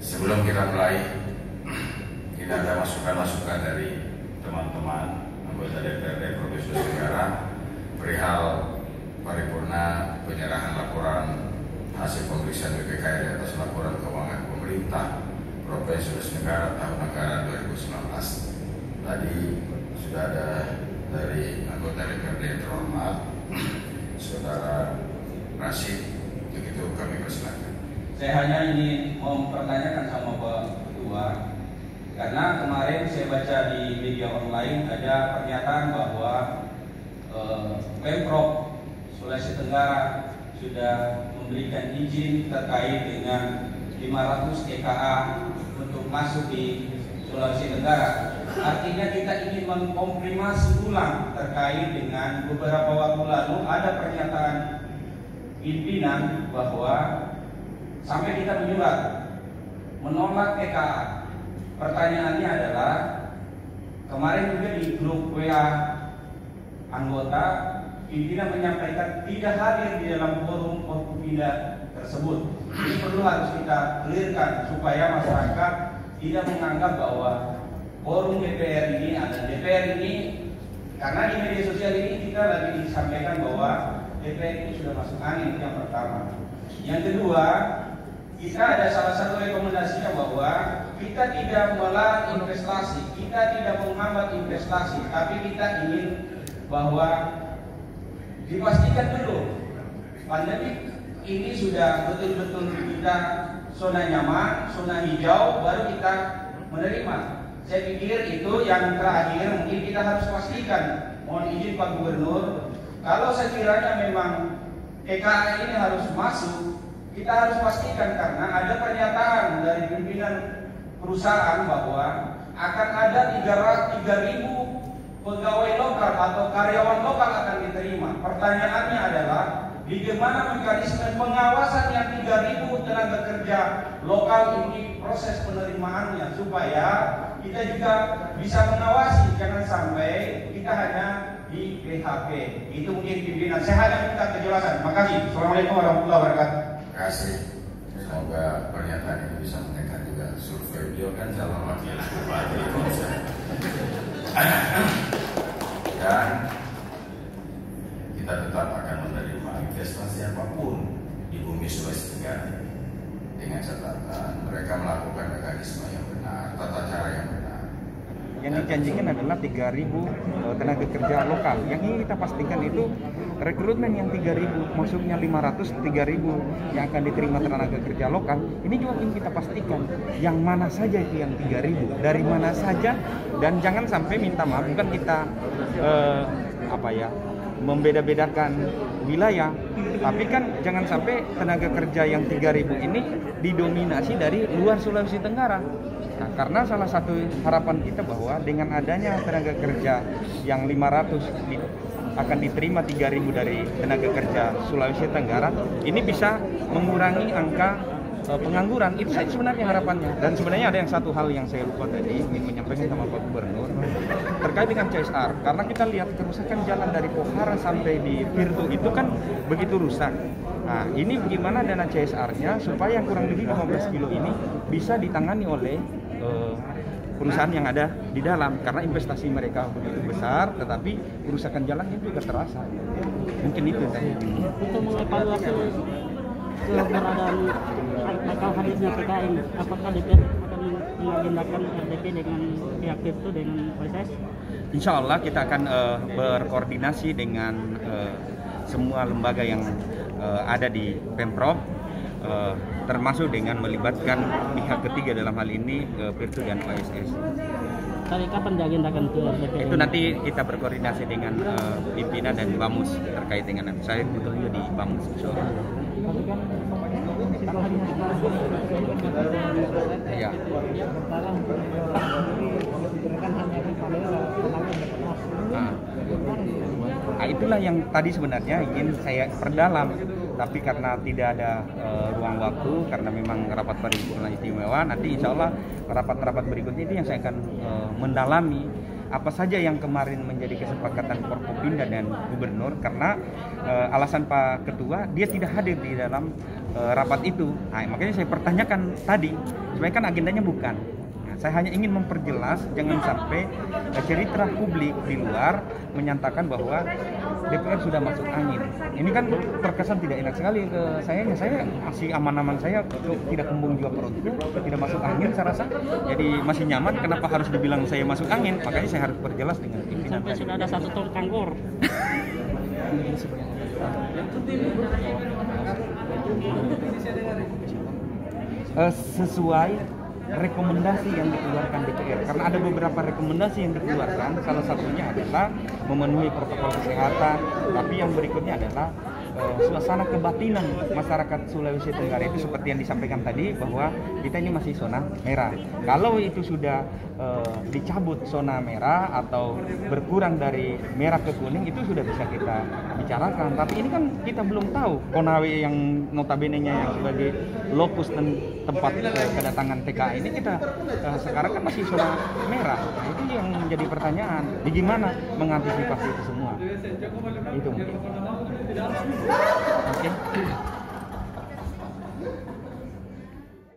Sebelum kita mulai, ini ada masukan-masukan dari teman-teman anggota DPRD Provinsi Sulawesi Tenggara perihal paripurna penyerahan laporan hasil pemeriksaan BPKR atas laporan keuangan pemerintah Provinsi Sulawesi Tenggara tahun anggaran 2019. Tadi sudah ada dari anggota DPRD yang terhormat, Saudara Rashid, begitu kami persilakan. Saya hanya ingin mempertanyakan sama Pak Ketua, karena kemarin saya baca di media online ada pernyataan bahwa Pemprov Sulawesi Tenggara sudah memberikan izin terkait dengan 500 TKA untuk masuk di Sulawesi Tenggara. Artinya kita ingin mengkonfirmasi ulang terkait dengan beberapa waktu lalu ada pernyataan pimpinan bahwa sampai kita menyurat menolak TKA. Pertanyaannya adalah kemarin juga di grup WA anggota pimpinan menyampaikan tidak hadir di dalam forum Forkopimda tersebut. Ini perlu harus kita clearkan supaya masyarakat tidak menganggap bahwa forum DPR ini ada DPR ini, karena di media sosial ini kita lagi disampaikan bahwa DPR ini sudah masuk angin. Yang pertama. Yang kedua, kita ada salah satu rekomendasinya bahwa kita tidak melarang investasi, kita tidak menghambat investasi, tapi kita ingin bahwa dipastikan dulu pandemi ini sudah betul-betul kita zona nyaman, zona hijau, baru kita menerima. Saya pikir itu yang terakhir mungkin kita harus pastikan. Mohon izin Pak Gubernur, kalau sekiranya memang TKA ini harus masuk, kita harus pastikan, karena ada pernyataan dari pimpinan perusahaan bahwa akan ada 3.000 pegawai lokal atau karyawan lokal akan diterima. Pertanyaannya adalah bagaimana mekanisme pengawasan yang 3.000 tenaga kerja lokal ini, proses penerimaannya, supaya kita juga bisa mengawasi, jangan sampai kita hanya di PHP. Itu mungkin pimpinan. Saya hanya minta kejelasan. Terima kasih. Assalamualaikum warahmatullahi wabarakatuh. Terima kasih. Semoga pernyataan itu bisa menekan juga survei beliau kan calon wakil bupati Komsel. Dan kita tetap akan menerima investasi apapun di bumi Sulawesi Tenggara dengan catatan mereka melakukan mekanisme yang benar, tata cara yang benar. Yang dijanjikan adalah 3.000 tenaga kerja lokal. Yang ingin kita pastikan itu rekrutmen yang 3.000, masuknya 500, 3.000 yang akan diterima tenaga kerja lokal. Ini juga ingin kita pastikan yang mana saja itu yang 3.000, dari mana saja, dan jangan sampai minta maaf, bukan kita membeda-bedakan wilayah, tapi kan jangan sampai tenaga kerja yang 3.000 ini didominasi dari luar Sulawesi Tenggara. Nah, karena salah satu harapan kita bahwa dengan adanya tenaga kerja yang 500 akan diterima 3.000 dari tenaga kerja Sulawesi Tenggara, ini bisa mengurangi angka pengangguran. Itu saja sebenarnya harapannya. Dan sebenarnya ada yang satu hal yang saya lupa tadi ingin menyampaikan sama Pak Gubernur terkait dengan CSR, karena kita lihat kerusakan jalan dari Pohara sampai di Virtu itu kan begitu rusak. Nah, ini gimana dana CSR-nya supaya yang kurang lebih 15 kilo ini bisa ditangani oleh perusahaan yang ada di dalam, karena investasi mereka begitu besar, tetapi kerusakan jalannya juga terasa. Mungkin itu tadi. Untuk mengevaluasi keberadaan bakal hadirnya TKA ini, apakah DPR akan mengagendakan RDP dengan pihak itu dengan OSS? Insya Allah kita akan berkoordinasi dengan semua lembaga yang ada di Pemprov, termasuk dengan melibatkan pihak ketiga dalam hal ini Virtu dan OSS. Tadi kapan diagendakan ke RDP? Itu nanti kita berkoordinasi dengan pimpinan dan Bamus terkait dengan saya kebetulan di Bamus. Tapi kan kalau hadirnya Ya. Nah, itulah yang tadi sebenarnya ingin saya perdalam, tapi karena tidak ada ruang waktu, karena memang rapat paripurna istimewa, nanti insya Allah rapat-rapat berikutnya itu yang saya akan mendalami apa saja yang kemarin menjadi kesepakatan Forkopimda dan Gubernur, karena alasan Pak Ketua dia tidak hadir di dalam rapat itu. Nah, makanya saya pertanyakan tadi Sebenarnya kan agendanya bukan. Nah, saya hanya ingin memperjelas jangan sampai cerita publik di luar menyatakan bahwa DPR sudah masuk angin. Ini kan terkesan tidak enak sekali ke saya masih aman-aman saya, tidak kembung juga perutku, tidak masuk angin saya rasa. Jadi masih nyaman, kenapa harus dibilang saya masuk angin? Makanya saya harus perjelas dengan pimpinan. Sampai sudah ada 1 ton kangkor. Sesuai rekomendasi yang dikeluarkan DPR, karena ada beberapa rekomendasi yang dikeluarkan, salah satunya adalah memenuhi protokol kesehatan, tapi yang berikutnya adalah suasana kebatinan masyarakat Sulawesi Tenggara itu seperti yang disampaikan tadi bahwa kita ini masih zona merah. Kalau itu sudah dicabut zona merah atau berkurang dari merah ke kuning, itu sudah bisa kita bicarakan. Tapi ini kan kita belum tahu Konawe yang notabene-nya yang sebagai lokus dan tempat kedatangan TKA ini kita sekarang kan masih zona merah. Nah, itu yang menjadi pertanyaan, bagaimana mengantisipasi itu semua. Itu mungkin. Oke.